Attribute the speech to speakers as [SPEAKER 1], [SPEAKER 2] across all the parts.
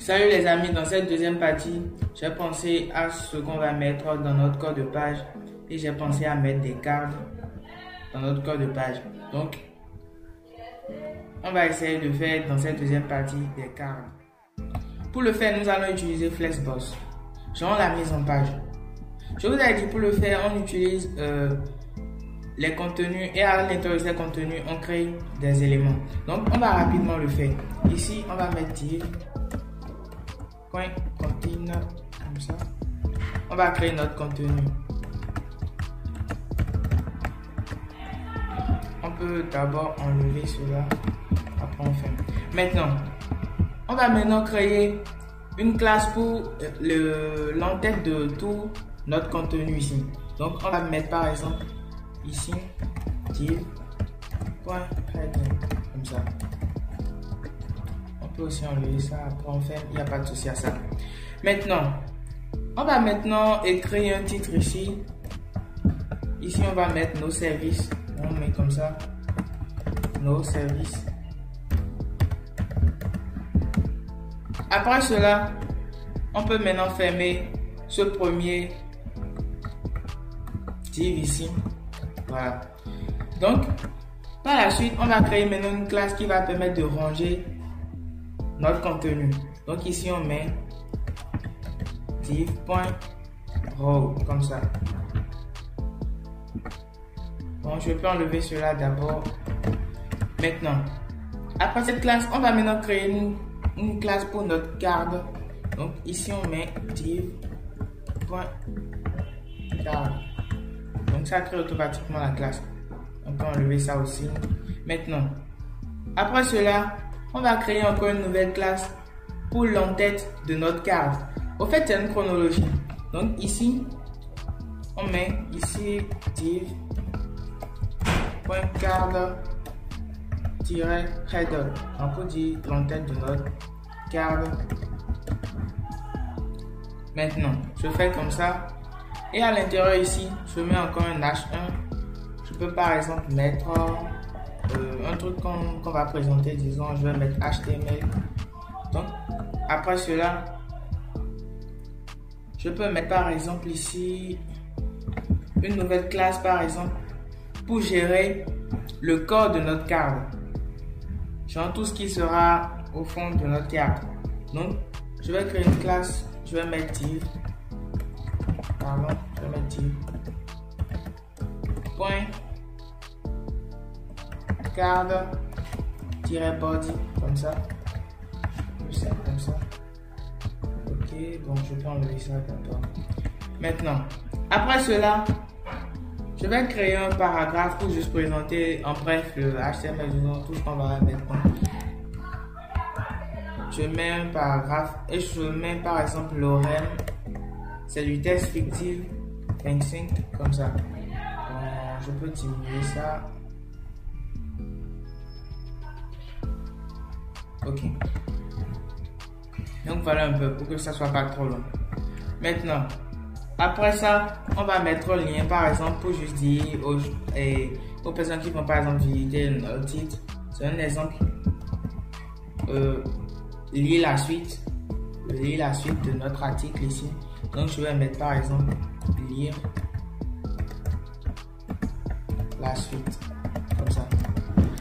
[SPEAKER 1] Salut les amis, dans cette deuxième partie, j'ai pensé à ce qu'on va mettre dans notre code de page et j'ai pensé à mettre des cartes dans notre code de page. Donc, on va essayer de faire dans cette deuxième partie des cartes. Pour le faire, nous allons utiliser Flexbox. Genre la mise en page. Je vous ai dit pour le faire, on utilise les contenus et à l'intérieur de ces contenus, on crée des éléments. Donc, on va rapidement le faire. Ici, on va mettre div. Container comme ça. On va créer notre contenu. On peut d'abord enlever cela. Après on fait. Maintenant, on va maintenant créer une classe pour l'entête de tout notre contenu ici. Donc on va mettre par exemple ici div.header comme ça. On peut aussi enlever ça, après on fait, il n'y a pas de souci à ça. Maintenant, on va maintenant créer un titre ici. Ici, on va mettre nos services. On met comme ça, nos services. Après cela, on peut maintenant fermer ce premier div ici. Voilà. Donc, par la suite, on va créer maintenant une classe qui va permettre de ranger notre contenu. Donc ici on met div.row comme ça. Bon, je peux enlever cela d'abord. Maintenant, après cette classe, on va maintenant créer une classe pour notre card. Donc ici on met div.card. Donc ça crée automatiquement la classe. On peut enlever ça aussi. Maintenant, après cela, on va créer encore une nouvelle classe pour l'entête de notre carte. Au fait, c'est une chronologie. Donc ici, on met ici div.card-header. On peut dire l'entête de notre carte. Maintenant, je fais comme ça. Et à l'intérieur ici, je mets encore un H1. Je peux par exemple mettre un truc qu'on va présenter, disons, je vais mettre HTML. Donc, après cela, je peux mettre par exemple ici une nouvelle classe, par exemple, pour gérer le corps de notre carte. Genre tout ce qui sera au fond de notre carte. Donc, je vais créer une classe, je vais mettre div. Pardon, je vais mettre div. Point. Card-body comme ça. Comme ça. Ok, bon, je peux enlever ça d'abord. Maintenant, après cela, je vais créer un paragraphe pour juste présenter en bref le HTML, disons, tout ce qu'on va mettre. Je mets un paragraphe et je mets par exemple l'ORM. C'est du texte fictif 25 comme ça. Je peux diminuer ça. Ok. Donc voilà un peu pour que ça soit pas trop long. Maintenant, après ça, on va mettre le lien par exemple pour juste dire aux personnes qui vont par exemple visiter notre titre. C'est un exemple. Lire la suite de notre article ici. Donc je vais mettre par exemple lire la suite comme ça.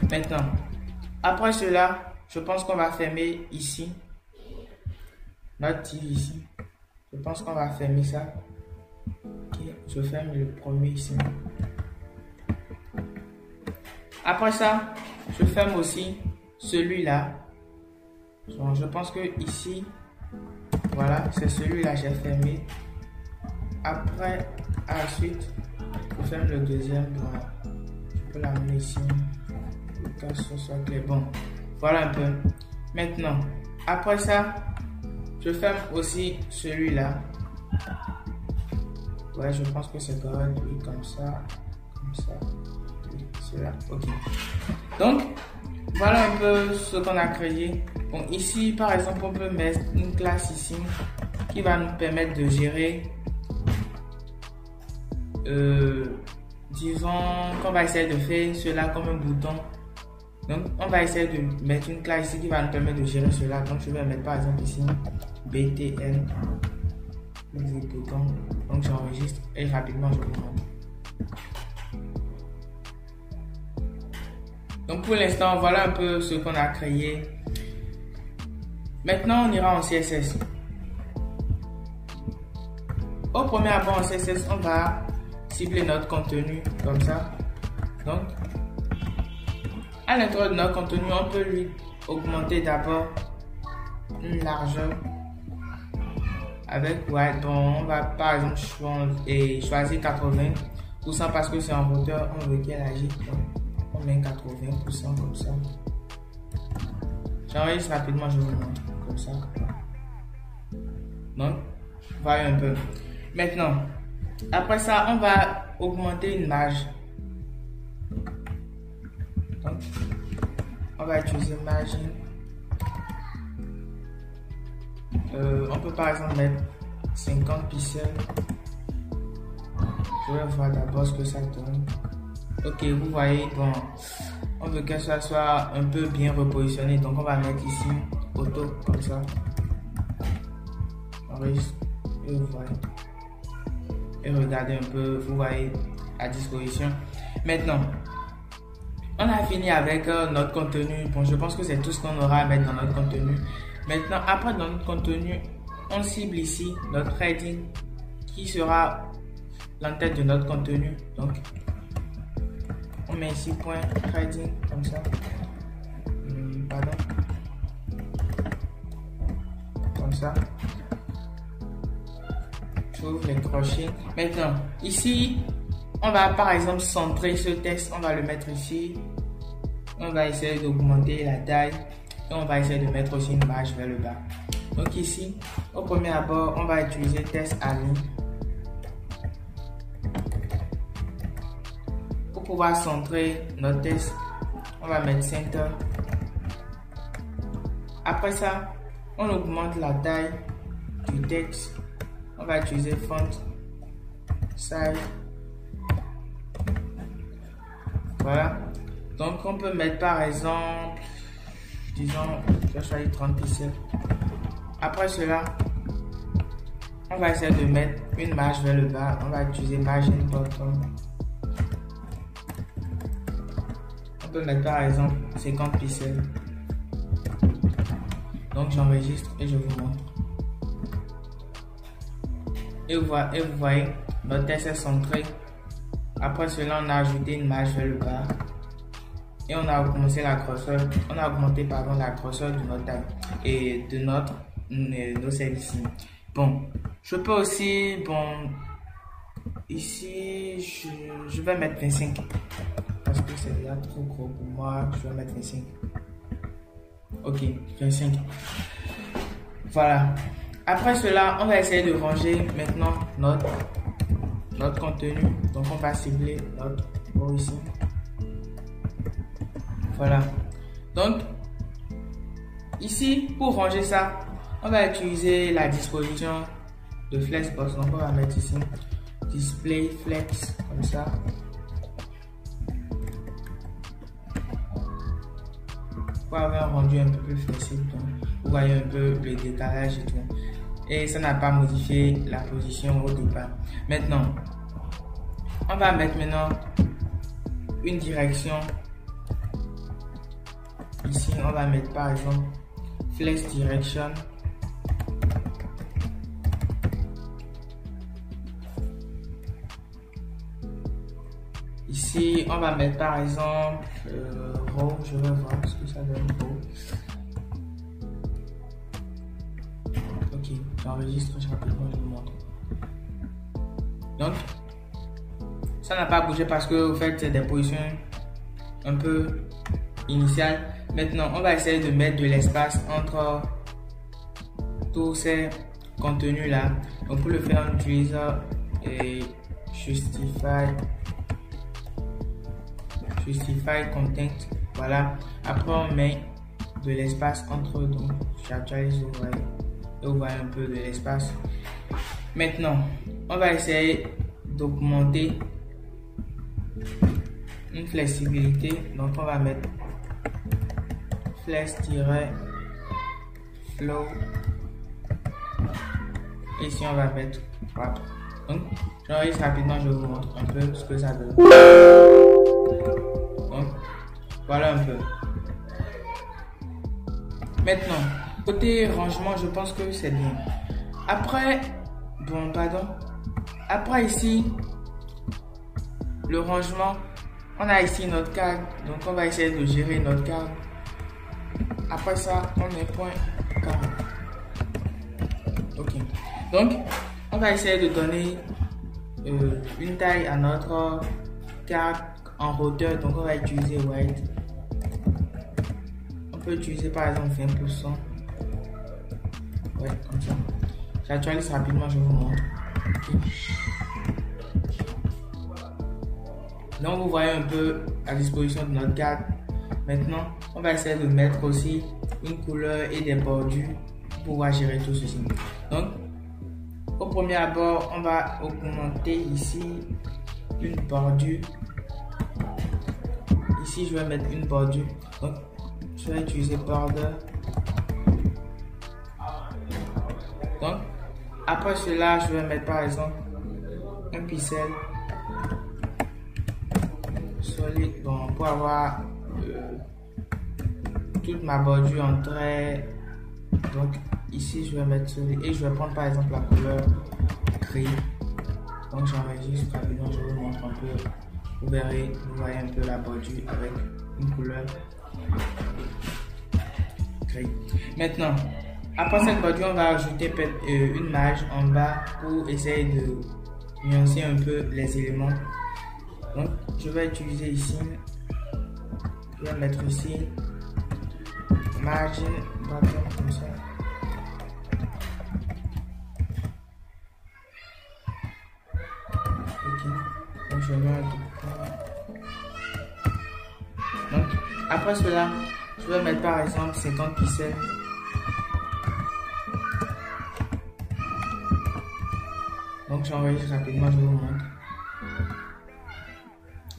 [SPEAKER 1] Maintenant, après cela, je pense qu'on va fermer ici notre div ici. Je pense qu'on va fermer ça. Ok, je ferme le premier ici. Après ça, je ferme aussi celui-là. Je pense que ici, voilà, c'est celui-là j'ai fermé. Après, à la suite, je ferme le deuxième. Voilà. Je peux l'amener ici. Pour que ce soit clair. Bon, voilà un peu. Maintenant, après ça, je ferme aussi celui-là. Ouais, je pense que c'est correct. Oui, comme ça. Oui, celui-là. Ok. Donc, voilà un peu ce qu'on a créé. Bon, ici, par exemple, on peut mettre une classe ici qui va nous permettre de gérer. Disons qu'on va essayer de faire cela comme un bouton Donc, on va essayer de mettre une classe ici qui va nous permettre de gérer cela. Donc, je vais mettre par exemple ici btn. Donc, j'enregistre et rapidement, je vous montre. Donc, pour l'instant, voilà un peu ce qu'on a créé. Maintenant, on ira en CSS. Au premier abord en CSS, on va cibler notre contenu comme ça. Donc, à l'intérieur de notre contenu, on peut lui augmenter d'abord une largeur avec white. Bon, on va par exemple choisir 80% parce que c'est en hauteur, on veut qu'elle agisse. Donc, on met 80% comme ça. J'enregistre rapidement, je vous montre comme ça. Donc, voyez un peu. Maintenant, après ça, on va augmenter une marge. Donc, on va utiliser margin. On peut par exemple mettre 50 pixels. Je vais voir d'abord ce que ça donne. Ok, vous voyez, bon, on veut que ça soit un peu bien repositionné. Donc, on va mettre ici auto comme ça. Et vous voyez. Et regardez un peu, vous voyez à disposition. Maintenant, on a fini avec notre contenu. Bon, je pense que c'est tout ce qu'on aura à mettre dans notre contenu. Maintenant, après dans notre contenu, on cible ici notre heading qui sera l'entête de notre contenu. Donc, on met ici point heading comme ça. Pardon. Comme ça. J'ouvre les crochets. Maintenant, ici, on va par exemple centrer ce texte. On va le mettre ici. On va essayer d'augmenter la taille. Et on va essayer de mettre aussi une marge vers le bas. Donc ici, au premier abord, on va utiliser test align. Pour pouvoir centrer notre texte, on va mettre center. Après ça, on augmente la taille du texte. On va utiliser font size. Voilà. Donc on peut mettre par exemple, disons, je vais choisir 30 pixels. Après cela, on va essayer de mettre une marge vers le bas. On va utiliser margin bottom. On peut mettre par exemple 50 pixels. Donc j'enregistre et je vous montre. Et vous voyez, notre texte est centré. Après cela, on a ajouté une marge vers le bas. Et on a augmenté la grosseur. On a augmenté la grosseur de notre taille et de nos services. Bon, je peux aussi, bon, ici, je vais mettre 25 parce que c'est déjà trop gros pour moi. Je vais mettre 25. Ok, 25. Voilà. Après cela, on va essayer de ranger maintenant notre contenu. Donc, on va cibler notre haut ici. Voilà. Donc, ici, pour ranger ça, on va utiliser la disposition de Flexbox. Donc, on va mettre ici Display Flex, comme ça. Pour avoir un rendu un peu plus flexible. Donc, vous voyez un peu le décalage et tout. Et ça n'a pas modifié la position au départ. Maintenant, on va mettre maintenant une direction. Ici, on va mettre par exemple Flex Direction. Ici, on va mettre par exemple Row. Je vais voir ce que ça donne Row. Ok, j'enregistre rapidement, je vous montre. Donc, ça n'a pas bougé parce que vous faites des positions un peu initiales. Maintenant, on va essayer de mettre de l'espace entre tous ces contenus là. Donc, pour le faire, on utilise Justify Content. Voilà. Après, on met de l'espace entre eux. Donc, j'actualise, vous voyez. Et vous voyez un peu de l'espace. Maintenant, on va essayer d'augmenter une flexibilité. Donc, on va mettre flex-flow. Et ici, on va mettre wrap. Donc, j'enregistre rapidement, je vous montre un peu ce que ça donne. Donc, voilà un peu. Maintenant, côté rangement, je pense que c'est bien. Après, Après ici, le rangement, on a ici notre carte. Donc, on va essayer de gérer notre carte. Après ça, on est point carte. Ok. Donc, on va essayer de donner une taille à notre carte en hauteur. Donc, on va utiliser white. On peut utiliser par exemple 20%. Ouais, comme ça. J'actualise rapidement, je vous montre. Okay. Donc, vous voyez un peu la disposition de notre carte. Maintenant, on va essayer de mettre aussi une couleur et des bordures pour pouvoir gérer tout ceci. Donc, au premier abord, on va augmenter ici une bordure. Ici, je vais mettre une bordure. Donc, je vais utiliser border. Donc, après cela, je vais mettre par exemple un pixel solide pour avoir toute ma bordure en trait. Donc, ici, je vais mettre solide et je vais prendre par exemple la couleur gris. Donc, j'enregistre rapidement, je vous montre un peu. Vous verrez, vous voyez un peu la bordure avec une couleur gris. Maintenant, après cette bordure, on va ajouter une marge en bas pour essayer de nuancer un peu les éléments. Donc, je vais utiliser ici, je vais mettre ici margin bottom comme ça. Ok, donc je mets un tout. Donc, après cela, je vais mettre par exemple 50 pixels. Donc j'enregistre rapidement, je vous montre.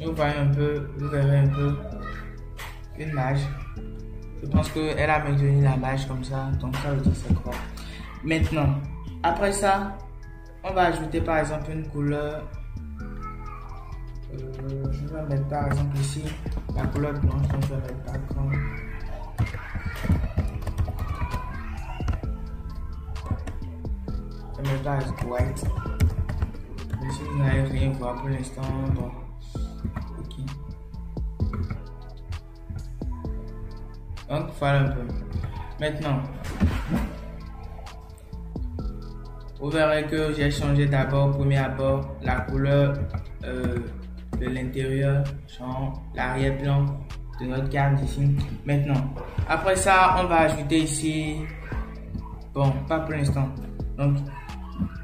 [SPEAKER 1] Et vous voyez un peu, vous verrez un peu une marge. Je pense qu'elle a maintenu la marge comme ça, donc ça veut dire c'est quoi. Maintenant, après ça, on va ajouter par exemple une couleur. Je vais mettre par exemple ici la couleur blanche, donc je vais mettre background. Je vais mettre par exemple white. Ici, vous n'allez rien voir pour l'instant, donc ok. Donc voilà un peu. Maintenant, vous verrez que j'ai changé d'abord, au premier abord, la couleur de l'intérieur, genre l'arrière-plan de notre carte ici. Maintenant, après ça, on va ajouter ici, bon, pas pour l'instant. Donc,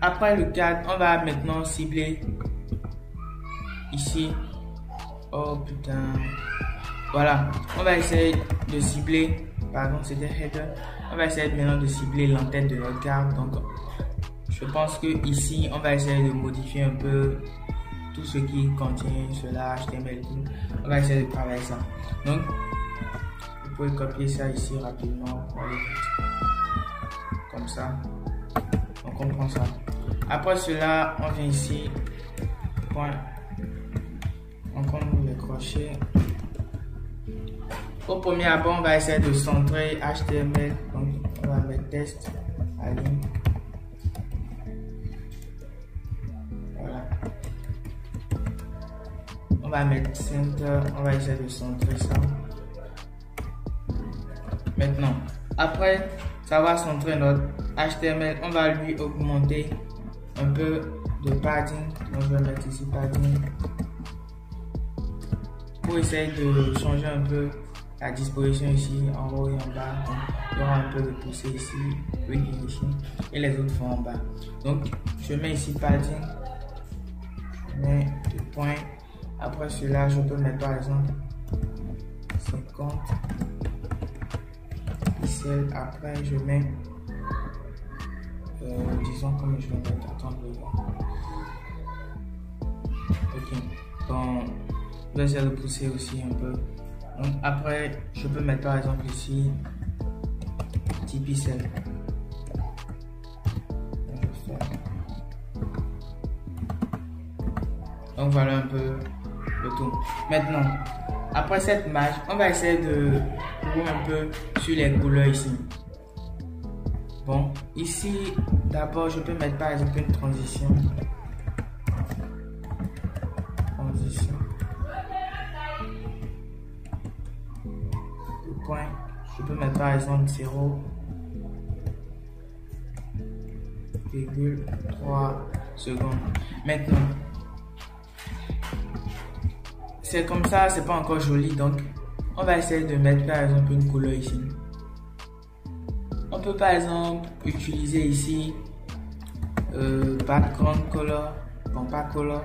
[SPEAKER 1] après le cadre, on va maintenant cibler ici. Oh putain. Voilà, on va essayer de cibler, pardon, c'était header. On va essayer maintenant de cibler l'entête de notre carte. Donc, je pense que ici, on va essayer de modifier un peu tout ce qui contient cela, HTML, tout. On va essayer de travailler ça. Donc, vous pouvez copier ça ici rapidement. Comme ça. On comprend ça. Après cela, on vient ici. Point. On compte les crochets. Au premier abord, on va essayer de centrer HTML. Donc, on va mettre test à ligne. Voilà. On va mettre center. On va essayer de centrer ça. Maintenant, après, ça va centrer notre HTML. On va lui augmenter un peu de padding. Donc, je vais mettre ici padding. Pour essayer de changer un peu la disposition ici en haut et en bas. Donc, il y aura un peu de poussée ici, ici et les autres vont en bas. Donc je mets ici padding, je mets des points. Après cela, je peux mettre par exemple 50 pixels. Après je mets disons comme je vais mettre, attends, je vais voir. Ok, donc je vais essayer de pousser aussi un peu. Donc après, je peux mettre par exemple ici 10 pixels. Donc voilà un peu le tout. Maintenant, après cette image, on va essayer de jouer un peu sur les couleurs ici. Bon, ici, d'abord, je peux mettre par exemple une transition. Le point, je peux mettre par exemple 0,3 secondes. Maintenant, c'est comme ça, c'est pas encore joli, donc on va essayer de mettre par exemple une couleur ici. On peut par exemple utiliser ici background color, bon pas color,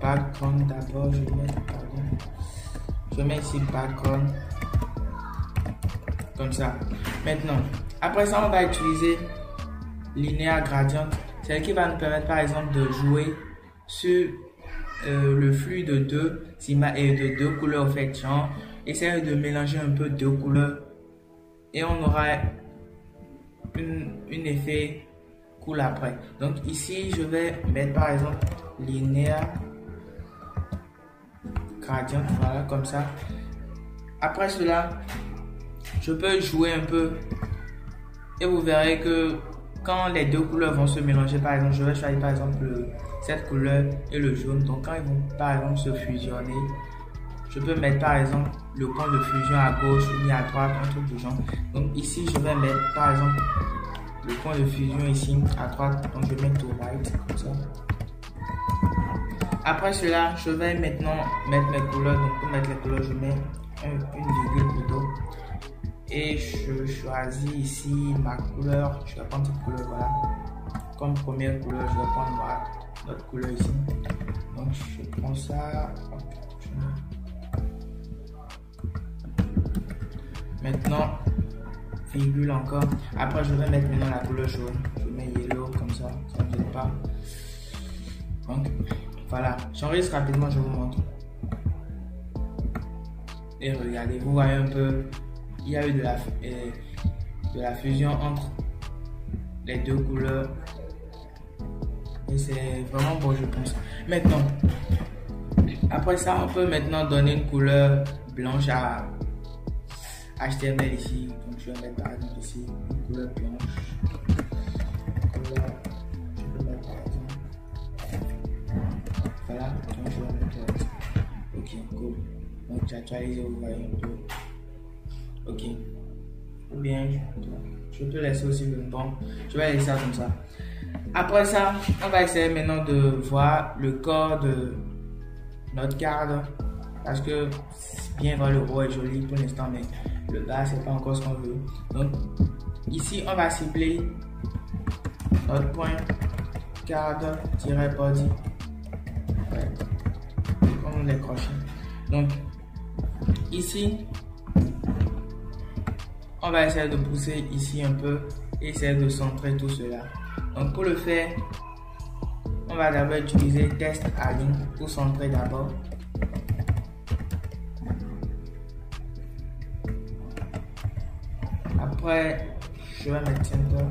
[SPEAKER 1] background d'abord, je vais mettre ici background comme ça. Maintenant, après ça on va utiliser linéaire gradient, c'est qui va nous permettre par exemple de jouer sur le flux de deux couleurs en fait, genre essayer de mélanger un peu deux couleurs et on aura un effet cool après. Donc ici je vais mettre par exemple linéaire gradient, voilà comme ça. Après cela je peux jouer un peu et vous verrez que quand les deux couleurs vont se mélanger, par exemple je vais choisir par exemple cette couleur et le jaune, donc quand ils vont par exemple se fusionner, je peux mettre par exemple le point de fusion à gauche ou bien à droite, un truc du genre. Donc ici je vais mettre par exemple le point de fusion ici à droite, donc je vais mettre to right comme ça. Après cela je vais maintenant mettre mes couleurs, donc pour mettre les couleurs je mets une virgule plutôt et je choisis ici ma couleur, je vais prendre cette couleur, voilà, comme première couleur je vais prendre notre couleur ici, donc je prends ça. Maintenant virgule encore, après je vais mettre maintenant la couleur jaune, je mets yellow comme ça ne gêne pas. Donc voilà, j'enregistre rapidement, je vous montre et regardez, vous voyez un peu, il y a eu de la fusion entre les deux couleurs et c'est vraiment beau, je pense. Maintenant, après ça on peut maintenant donner une couleur blanche à HTML ici, donc je vais mettre par exemple ici une couleur blanche. Je peux mettre par exemple, voilà, donc je vais mettre, ok, cool. Donc j'actualise, vous voyez un peu, ok, ou bien je peux laisser aussi le bon, je vais laisser ça comme ça. Après ça, on va essayer maintenant de voir le corps de notre carte, parce que bien voir le haut est joli pour l'instant, mais le bas c'est pas encore ce qu'on veut. Donc ici on va cibler notre point card-body, comme les crochets. Donc ici on va essayer de pousser ici un peu et essayer de centrer tout cela. Donc pour le faire, on va d'abord utiliser test align pour centrer d'abord. Après, je vais mettre center.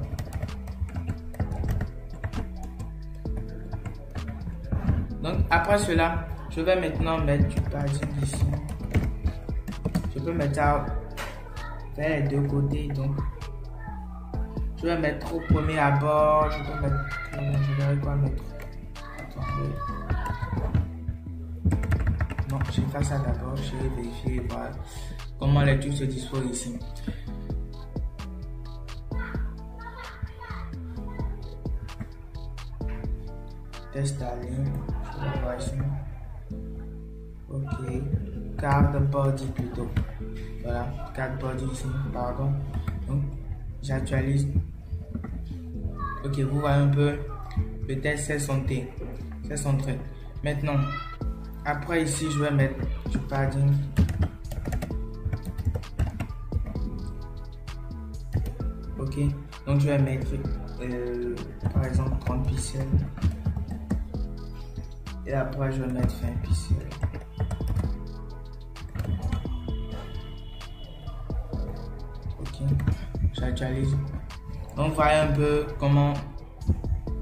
[SPEAKER 1] Donc après cela, je vais maintenant mettre du padding ici. Je peux mettre ça vers les deux côtés. Donc je vais mettre au premier abord. Je peux mettre. Je verrai quoi mettre. Attendez. Non, je vais faire ça d'abord. Je vais vérifier et voir comment les trucs se disposent ici. Test align, je vais voir ici. Ok, card body plutôt. Voilà, card body ici, pardon. Donc, j'actualise. Ok, vous voyez un peu, le test c'est centré. C'est centré. Maintenant, après ici, je vais mettre du padding. Ok, donc je vais mettre par exemple 30 pixels. Et après je vais mettre 20 pixels. j'actualise. Donc voilà un peu comment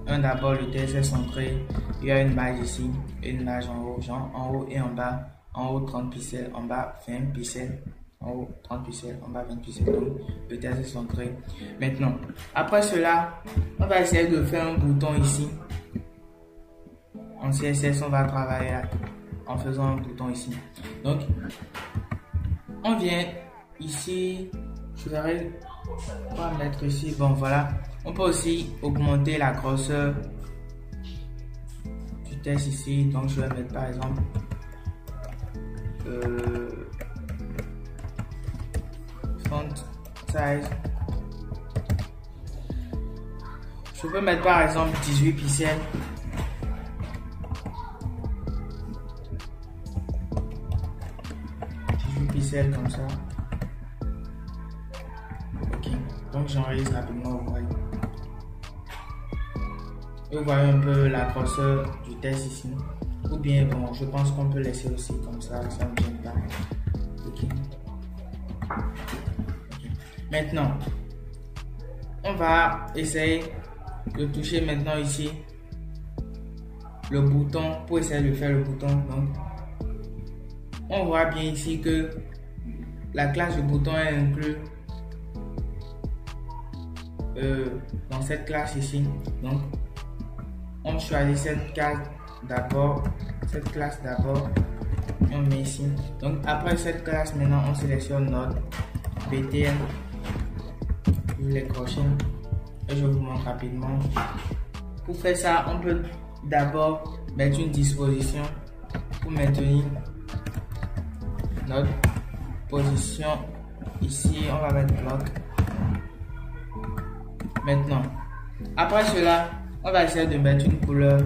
[SPEAKER 1] d'abord le test est centré. Il y a une marge ici, une marge en haut, genre en haut et en bas. En haut 30 pixels, en bas 20 pixels. En haut 30 pixels, en bas 20 pixels. Donc le test est centré. Maintenant, après cela, on va essayer de faire un bouton ici. En CSS, on va travailler en faisant un bouton ici. Donc, on vient ici. Je vais mettre ici. Bon, voilà. On peut aussi augmenter la grosseur du test ici. Donc, je vais mettre par exemple font size. Je peux mettre par exemple 18 pixels. Comme ça. Ok, donc j'enregistre rapidement, vous voyez. Et vous voyez un peu la grosseur du test ici. Ou bien, bon, je pense qu'on peut laisser aussi comme ça, ça ne gêne pas. Ok. Maintenant, on va essayer de toucher maintenant ici le bouton pour essayer de faire le bouton. Donc, on voit bien ici que la classe du bouton est inclue dans cette classe ici. Donc, on choisit cette classe d'abord, on met ici. Donc, après cette classe, maintenant, on sélectionne notre BTN, les crochets, et je vous montre rapidement. Pour faire ça, on peut d'abord mettre une disposition pour maintenir notre position ici. On va mettre bloc. Maintenant, après cela, on va essayer de mettre une couleur.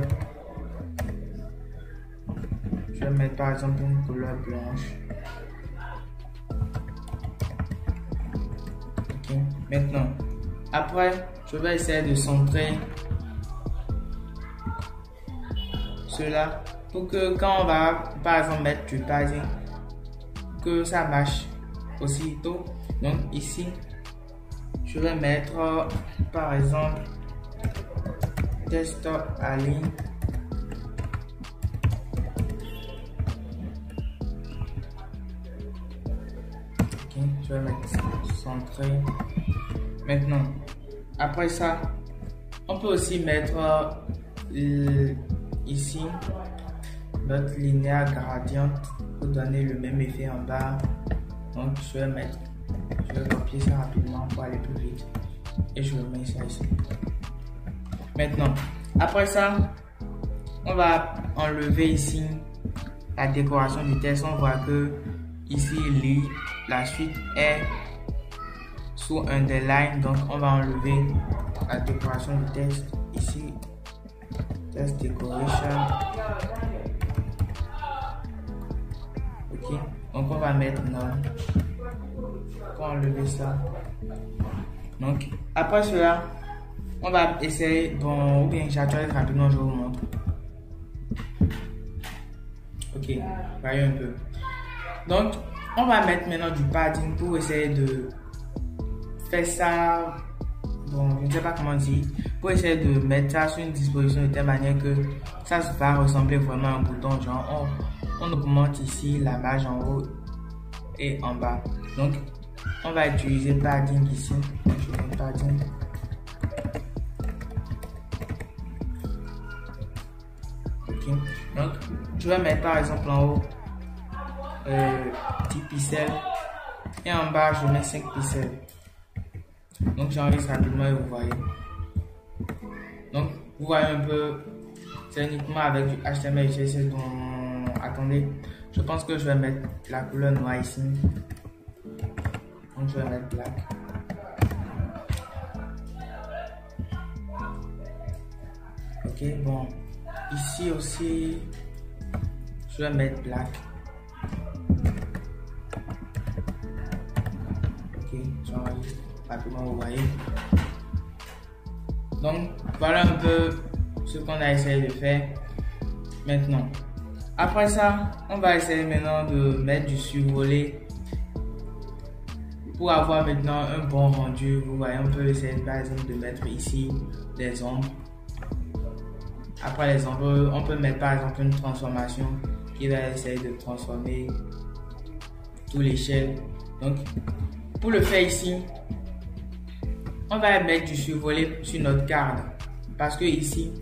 [SPEAKER 1] Je vais mettre par exemple une couleur blanche. Ok. Maintenant, après, je vais essayer de centrer cela pour que quand on va par exemple mettre du padding, que ça marche aussitôt. Donc ici je vais mettre par exemple test align. Ok, je vais mettre centré. Maintenant, après ça, on peut aussi mettre ici notre linéaire gradient pour donner le même effet en bas. Donc je vais copier ça rapidement pour aller plus vite et je mets ça ici. Maintenant, après ça, on va enlever ici la décoration du test. On voit que ici la suite est sous underline, donc on va enlever la décoration du test ici, test decoration. Ok, donc on va mettre non pour enlever ça. Donc après cela, on va essayer, bon, ou bien j'actualise rapidement, je vous montre. Ok, voyez un peu. Donc on va mettre maintenant du padding pour essayer de faire ça. Bon, je ne sais pas comment dire, pour essayer de mettre ça sur une disposition de telle manière que ça va ressembler vraiment à un bouton. Genre on augmente ici la marge en haut et en bas. Donc on va utiliser padding ici. Je mets padding. Ok, donc je vais mettre par exemple en haut 10 pixels et en bas je mets 5 pixels. Donc j'enregistre rapidement et vous voyez. Donc vous voyez un peu, c'est uniquement avec du HTML et CSS. Donc attendez, je pense que je vais mettre la couleur noire ici. Donc je vais mettre black. Ok, bon, ici aussi je vais mettre black. Ok, j'enregistre rapidement, vous voyez. Donc voilà un peu ce qu'on a essayé de faire. Maintenant, après ça, on va essayer maintenant de mettre du survolé pour avoir maintenant un bon rendu, vous voyez, on peut essayer par exemple de mettre ici des ombres. Après les ombres, on peut mettre par exemple une transformation qui va essayer de transformer toute l'échelle. Donc, pour le faire ici, on va mettre du survolé sur notre carte parce que ici,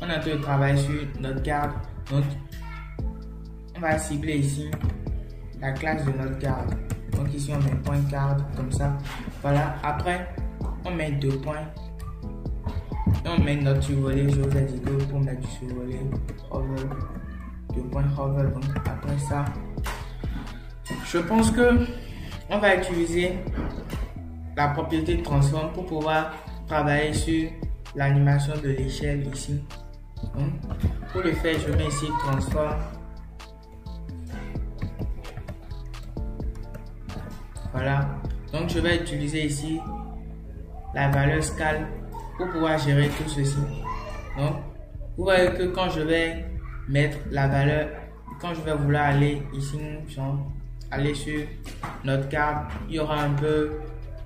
[SPEAKER 1] on est en train de travailler sur notre carte. Donc, on va cibler ici la classe de notre carte. Donc ici, on met point carte comme ça. Voilà. Après, on met 2 points. Et on met notre survolé. Je vous ai dit que pour mettre du survolé, hover, 2 points hover. Donc après ça, je pense que on va utiliser la propriété de transform pour pouvoir travailler sur l'animation de l'échelle ici. Donc, pour le faire, je mets ici transform. Voilà. Donc je vais utiliser ici la valeur scale pour pouvoir gérer tout ceci. Donc vous voyez que quand je vais mettre la valeur, quand je vais vouloir aller ici, genre aller sur notre carte, il y aura un peu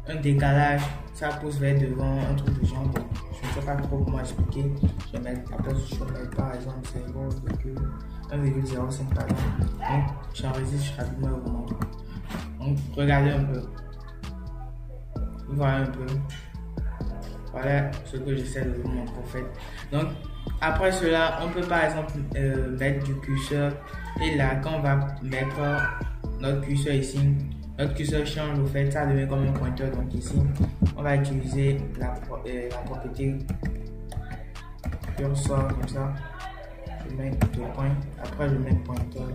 [SPEAKER 1] un décalage, ça pousse vers devant, un truc de genre. Bon, je ne sais pas trop comment expliquer. Je vais mettre, après je vais mettre par exemple 1,05 par exemple. Donc j'enregistre rapidement et vous montre. Donc regardez un peu. Vous voyez un peu. Voilà ce que j'essaie de vous montrer en fait. Donc après cela, on peut par exemple mettre du curseur. Et là, quand on va mettre notre curseur ici, notre curseur change au fait, ça devient comme un pointeur. Donc ici, on va utiliser la propriété curseur comme ça. Je mets 2 points. Après, je mets pointeur.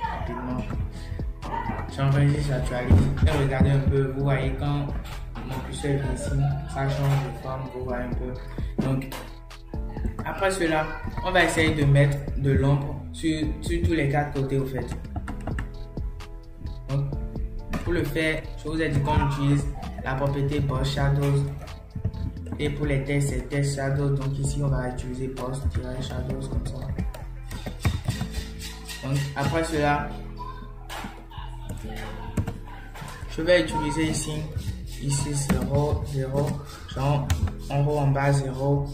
[SPEAKER 1] Rapidement. J'enregistre, j'actualise et regardez un peu. Vous voyez quand mon curseur est ici, ça change de forme. Vous voyez un peu. Donc après cela, on va essayer de mettre de l'ombre sur tous les 4 côtés au fait. Donc pour le faire, je vous ai dit qu'on utilise la propriété Boss Shadows. Et pour les tests, c'est Test Shadows. Donc ici, on va utiliser Boss-Shadows comme ça. Donc après cela, je vais utiliser ici 0, 0, genre en haut, en bas 0,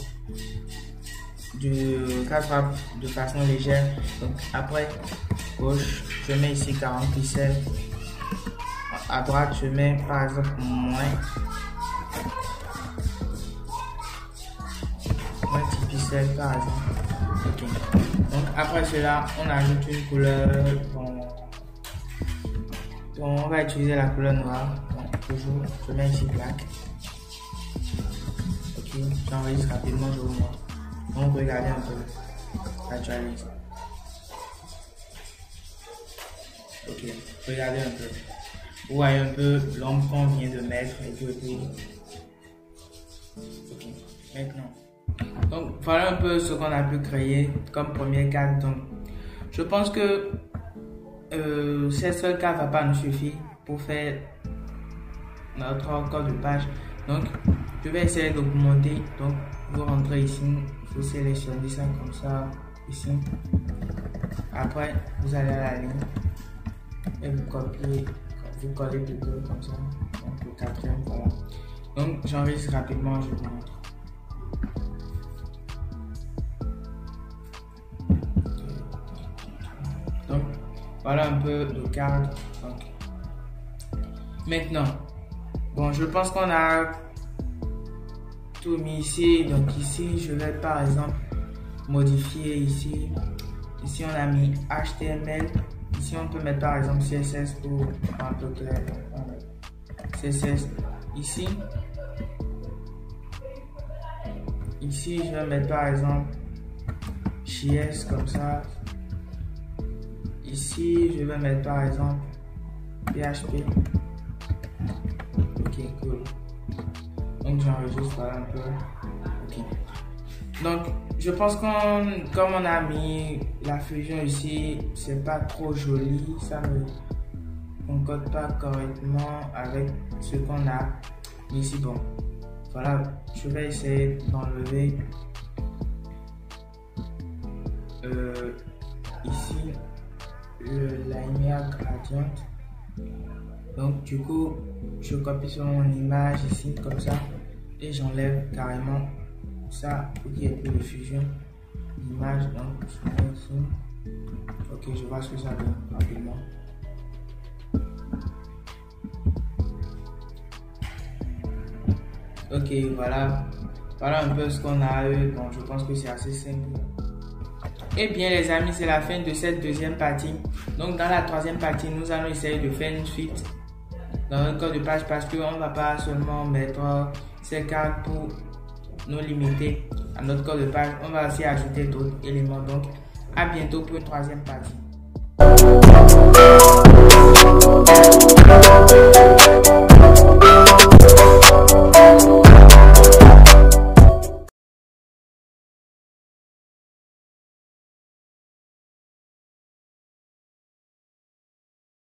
[SPEAKER 1] ça sera de façon légère. Donc après gauche, je mets ici 40 pixels. À droite, je mets par exemple moins 10 pixels par exemple. Ok. Donc après cela, on ajoute une couleur. Donc on va utiliser la couleur noire. Donc toujours, je mets ici black. Ok, j'enregistre rapidement, je vous montre. Donc regardez un peu. Actualise. Ok, regardez un peu. Vous voyez un peu l'ombre qu'on vient de mettre et puis. Ok, maintenant. Donc voilà un peu ce qu'on a pu créer comme première carte. Donc je pense que cette seule carte va pas nous suffire pour faire notre code de page. Donc je vais essayer d'augmenter. Donc vous rentrez ici, vous sélectionnez ça comme ça ici. Après vous allez à la ligne et vous copiez, vous collez plutôt comme ça. Donc le quatrième, voilà. Donc j'enregistre rapidement, je vous montre. Donc voilà un peu de carte. Maintenant, bon, je pense qu'on a tout mis ici. Donc ici, je vais par exemple modifier ici. Ici, on a mis HTML. Ici, on peut mettre par exemple CSS pour un peu clair. CSS ici. Ici, je vais mettre par exemple JS comme ça. Ici, je vais mettre par exemple PHP. Ok, cool. Donc, j'enregistre voilà un peu. Ok. Donc, je pense comme on a mis la fusion ici, c'est pas trop joli. Ça ne concorde pas correctement avec ce qu'on a ici. Bon, voilà. Je vais essayer d'enlever ici la lumière gradiente. Donc du coup, je copie sur mon image ici comme ça et j'enlève carrément ça pour qu'il n'y ait plus de fusion d'image. Donc je mets ici. Ok, je vois ce que ça donne rapidement. Ok, voilà un peu ce qu'on a eu. Donc je pense que c'est assez simple. Et bien les amis, c'est la fin de cette deuxième partie. Donc dans la troisième partie, nous allons essayer de faire une suite dans notre code de page parce qu'on ne va pas seulement mettre ces cartes pour nous limiter à notre code de page. On va aussi ajouter d'autres éléments. Donc à bientôt pour une troisième partie.